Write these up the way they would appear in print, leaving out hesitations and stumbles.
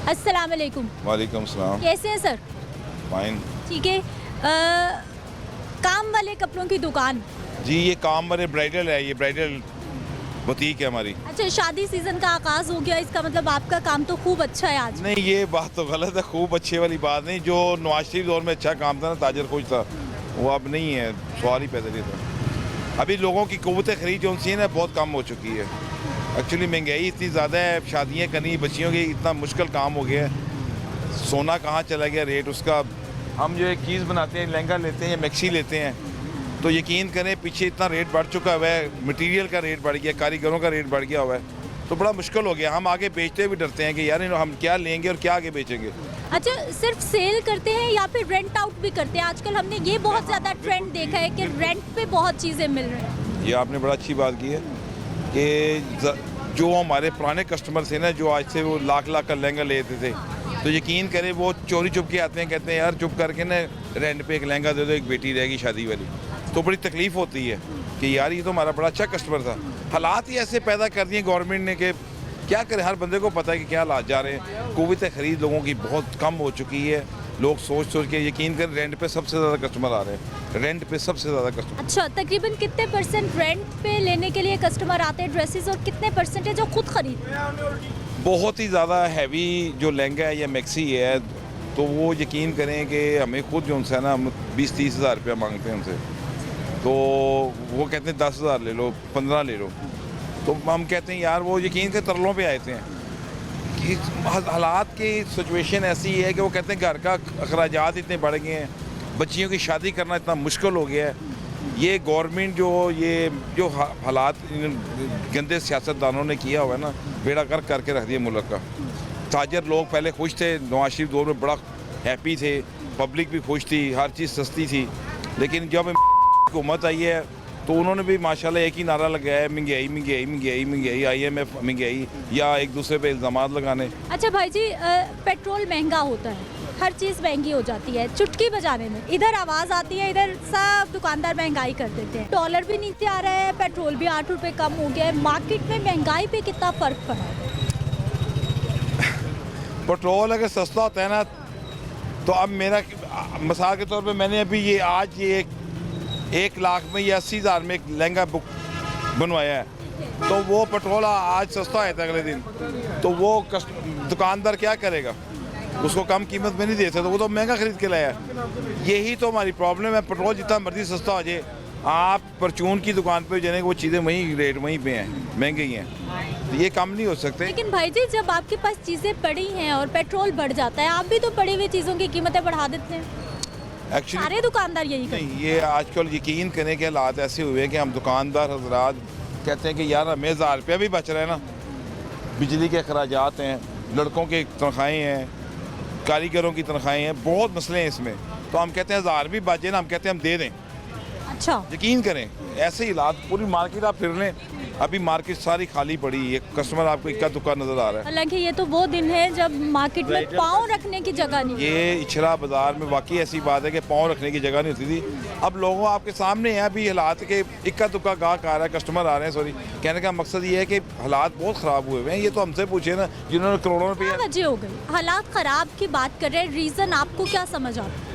अस्सलाम वालेकुम। वालेकुम सलाम। कैसे हैं सर? फाइन ठीक है। काम वाले कपड़ों की दुकान। जी, ये काम वाले ब्राइडल है, ये ब्राइडल बुटीक है हमारी। अच्छा, शादी सीजन का आगाज हो गया, इसका मतलब आपका काम तो खूब अच्छा है आज। नहीं, ये बात तो गलत है, खूब अच्छे वाली बात नहीं। जो नवाज शरीफ दौर में अच्छा काम था ना, ताजर खुश था, वो अब नहीं है, सवाल ही पैदा नहीं था। अभी लोगों की क़ुव्वत ख़रीद जो उनसी है ना बहुत कम हो चुकी है। एक्चुअली महंगाई इतनी ज़्यादा है, शादियाँ करनी बच्चियों की इतना मुश्किल काम हो गया है। सोना कहाँ चला गया रेट उसका। हम जो एक चीज़ बनाते हैं, लहंगा लेते हैं या मैक्सी लेते हैं, तो यकीन करें पीछे इतना रेट बढ़ चुका हुआ है, मटेरियल का रेट बढ़ गया, कारीगरों का रेट बढ़ गया हुआ है, तो बड़ा मुश्किल हो गया। हम आगे बेचते हुए डरते हैं कि यार हम क्या लेंगे और क्या आगे बेचेंगे। अच्छा, सिर्फ सेल करते हैं या फिर रेंट आउट भी करते हैं? आजकल हमने ये बहुत ज़्यादा ट्रेंड देखा है कि रेंट पे बहुत चीज़ें मिल रही हैं। ये आपने बड़ा अच्छी बात की है कि जो हमारे पुराने कस्टमर थे ना, जो आज से वो लाख लाख का लहंगा लेते थे, तो यकीन करें वो चोरी चुप के आते हैं, कहते हैं यार चुप करके ना रेंट पे एक लहंगा दे दो, एक बेटी रहेगी शादी वाली। तो बड़ी तकलीफ़ होती है कि यार ये तो हमारा बड़ा अच्छा कस्टमर था। हालात ही ऐसे पैदा कर दिए गवर्नमेंट ने कि क्या करें, हर बंदे को पता है कि क्या हालात जा रहे हैं। क़ुव्वत ख़रीद लोगों की बहुत कम हो चुकी है। लोग सोच सोच के यकीन करें रेंट पे सबसे ज़्यादा कस्टमर आ रहे हैं, रेंट पे सबसे ज़्यादा कस्टमर। अच्छा, तकरीबन कितने % रेंट पे लेने के लिए कस्टमर आते हैं ड्रेसेस, और कितने % है जो खुद खरीदते हैं? बहुत ही ज़्यादा हैवी जो लहंगा है या मैक्सी है, तो वो यकीन करें कि हमें खुद जो उनसे ना 20-30 हज़ार रुपया मांगते हैं उनसे, तो वो कहते हैं 10,000 ले लो, 15 ले लो। तो हम कहते हैं यार वो यकीन के तरलों पे आए थे कि हालात की सिचुएशन ऐसी है कि वो कहते हैं घर का अखराजात इतने बढ़ गए हैं, बच्चियों की शादी करना इतना मुश्किल हो गया है। ये गवर्नमेंट जो हालात गंदे सियासतदानों ने किया हुआ है ना, बेड़ा गर्क करके रख दिया मुल्क का। ताजर लोग पहले खुश थे, नवाज शरीफ दौर में बड़ा हैप्पी थे, पब्लिक भी खुश थी, हर चीज़ सस्ती थी। लेकिन जब हुकूमत आई है तो उन्होंने भी माशाल्लाह एक ही नारा लगाया है, महंगाई महंगाई महंगाई महंगाई, IMF महंगाई, या एक दूसरे पे इल्ज़ामात लगाने। अच्छा भाई जी, पेट्रोल महंगा होता है, हर चीज़ महंगी हो जाती है, चुटकी बजाने में इधर आवाज़ आती है, इधर सब दुकानदार महंगाई कर देते हैं। डॉलर भी नीचे आ रहा है, पेट्रोल भी 8 रुपये कम हो गया है। मार्केट में महंगाई पे कितना फ़र्क पड़ा है? पेट्रोल अगर सस्ता होता है ना, तो अब मेरा मिसाल के तौर पे मैंने अभी ये आज ये 1 लाख में या 80,000 में एक लहंगा बनवाया है, तो वो पेट्रोल आज सस्ता है अगले दिन, तो वो दुकानदार क्या करेगा, उसको कम कीमत में नहीं दे सकता, वो तो महंगा खरीद के लाया है। यही तो हमारी प्रॉब्लम है, पेट्रोल जितना मर्जी सस्ता हो जाए, आप परचून की दुकान पे जाने वो चीज़ें वहीं रेट वहीं पे हैं, महंगी हैं, तो ये कम नहीं हो सकते। लेकिन भाई जी, जब आपके पास चीज़ें पड़ी हैं और पेट्रोल बढ़ जाता है, आप भी तो पड़ी हुई चीज़ों की कीमतें बढ़ा देते हैं। एक्चुअली सारे दुकानदार यही करते हैं। नहीं, ये आजकल यकीन करने के हालात ऐसे हुए हैं कि हम दुकानदार हजरात कहते हैं कि यार हमें 1000 रुपया भी बच रहा है ना, बिजली के अखराजात हैं, लड़कों के तनख्वाहें हैं, कारीगरों की तनख्वाहें हैं, बहुत मसले हैं इसमें, तो हम कहते हैं 1000 भी बचे ना, हम कहते हैं हम दे दें। अच्छा, यकीन करें ऐसे ही हालात, पूरी मार्केट आप फिर लें, अभी मार्केट सारी खाली पड़ी है, कस्टमर आपको इक्का दुक्का नज़र आ रहा है। हालांकि ये तो वो दिन है जब मार्केट में पाँव रखने की जगह नहीं। ये इछरा बाज़ार में वाकई ऐसी बात है कि पाँव रखने की जगह नहीं होती थी। अब लोगों आपके सामने है अभी हालात के, इक्का दुक्का गाहक आ रहा है, कस्टमर आ रहे हैं, सॉरी कहने का मकसद ये है कि हालात बहुत ख़राब हुए हैं। ये तो हमसे पूछे ना जिन्होंने करोड़ों रुपये। क्या वजह हो गई? हालात ख़राब की बात कर रहे हैं, रीज़न आपको क्या समझ आता है?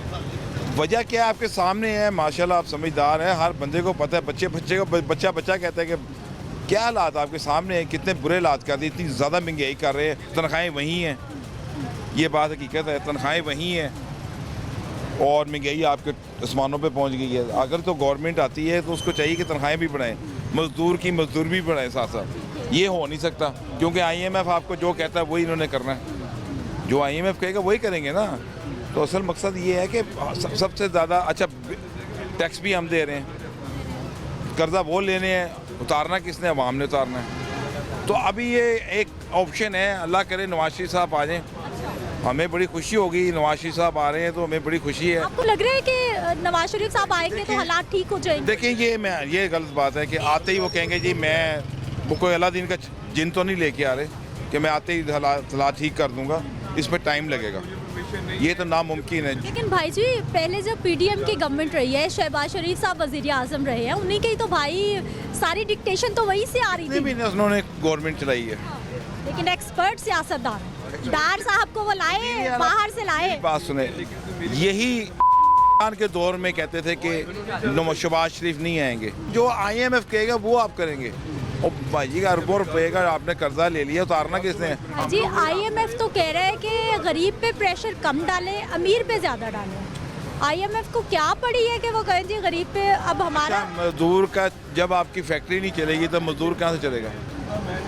वजह क्या है आपके सामने है, माशाल्लाह आप समझदार हैं, हर बंदे को पता है, बच्चा कहता है कि क्या हालात आपके सामने हैं, कितने बुरे हालात कर दिए, इतनी ज़्यादा महंगाई कर रहे हैं, तनख्वाहें वही हैं, ये बात हकीकत है, तनख्वाहें वही हैं और महंगाई आपके आसमानों पे पहुंच गई है। अगर तो गवर्नमेंट आती है तो उसको चाहिए कि तनख्वाहें भी बढ़ाएं, मज़दूर की मजदूर भी बढ़ाएं साथ साथ। ये हो नहीं सकता क्योंकि IMF आपको जो कहता है वही इन्होंने करना है, जो IMF कहेगा वही करेंगे ना। तो असल मकसद ये है कि सबसे ज़्यादा अच्छा टैक्स भी हम दे रहे हैं, कर्जा वो लेने हैं, उतारना किसने, अवाम ने उतारना है। तो अभी ये एक ऑप्शन है, अल्लाह करे नवाज शरीफ साहब आ जाएं, हमें बड़ी खुशी होगी। नवाज शरीफ साहब आ रहे हैं तो हमें बड़ी खुशी है। आपको लग रहा है कि नवाज शरीफ साहब आएंगे तो हालात ठीक हो जाएंगे? देखिए ये गलत बात है कि आते ही वो कहेंगे जी मैं वो कोई अल्लाह दिन का जिन तो नहीं लेके आ रहे कि मैं आते ही हालात ठीक कर दूंगा, इसमें टाइम लगेगा, ये तो नामुमकिन है। लेकिन भाई जी, पहले जब PDM की गवर्नमेंट रही है, शहबाज शरीफ साहब वज़ीर आज़म रहे हैं, उन्हीं के तो भाई सारी डिक्टेशन तो वहीं से आ रही थी। उन्होंने गवर्नमेंट चलाई है, लेकिन एक्सपर्ट सियासतदान डार साहब को वो लाए, बाहर से लाए। बात सुने, यही के दौर में कहते थे कि शहबाज शरीफ नहीं आएंगे, जो IMF कहेगा वो आप करेंगे। और भाई का अरबों रुपए का आपने कर्जा ले लिया, उतारना किसने है? जी IMF तो कह रहा है कि गरीब पे प्रेशर कम डाले, अमीर पे ज्यादा डाले। IMF को क्या पड़ी है कि वो कहें जी गरीब पे अब हमारा। अच्छा, मजदूर का जब आपकी फैक्ट्री नहीं चलेगी तो मजदूर कहाँ से चलेगा?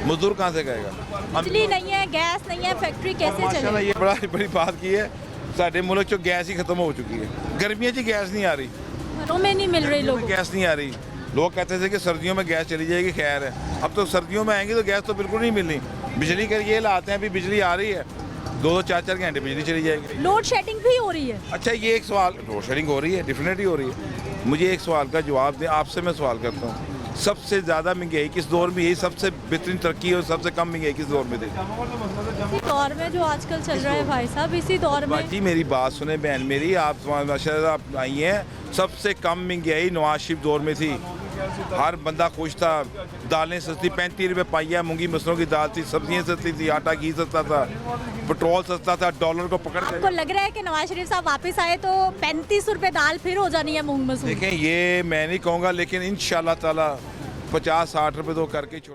मजदूर कहाँ से कहेगा? बिजली नहीं है, गैस नहीं है, फैक्ट्री कैसे माशाल्लाह चलेगी? ये बड़ी बात की है। साढ़े मुल्क चो गैस ही खत्म हो चुकी है। गर्मियों की गैस नहीं आ रही, घरों में नहीं मिल रही लोगों को। गैस नहीं आ रही। लोग कहते थे कि सर्दियों में गैस चली जाएगी, खैर है। अब तो सर्दियों में आएंगी तो गैस तो बिल्कुल नहीं मिलनी। बिजली के ये लाते हैं, अभी बिजली आ रही है, 2-4 घंटे बिजली चली जाएगी। लोड शेडिंग भी हो रही है। अच्छा, ये एक सवाल, लोड शेडिंग हो रही है, डेफिनेटली हो रही है। मुझे एक सवाल का जवाब दें, आपसे मैं सवाल करता हूँ, सबसे ज़्यादा महंगाई किस दौर में, यही सबसे बेहतरीन तरक्की और सबसे कम महंगाई किस दौर में थी? इसी दौर में जो आजकल चल रहा है भाई साहब, इसी दौर में। बाजी मेरी बात सुने बहन मेरी, आप माशाल्लाह आप आई हैं, सबसे कम महंगाई नवाज शरीफ दौर में थी। हर बंदा खुश था, दालें सस्ती, 35 रुपये पाइया मूंगी मसलों की दाल थी, सब्जियां सस्ती थी, आटा घी सस्ता था, पेट्रोल सस्ता था, डॉलर को पकड़ आपको लग रहा है कि नवाज शरीफ साहब वापस आए तो 35 रुपए दाल फिर हो जानी है मूंग मसूर? देखें, ये मैं नहीं कहूँगा, लेकिन इंशाल्लाह ताला 50-60 रुपये तो करके छोड़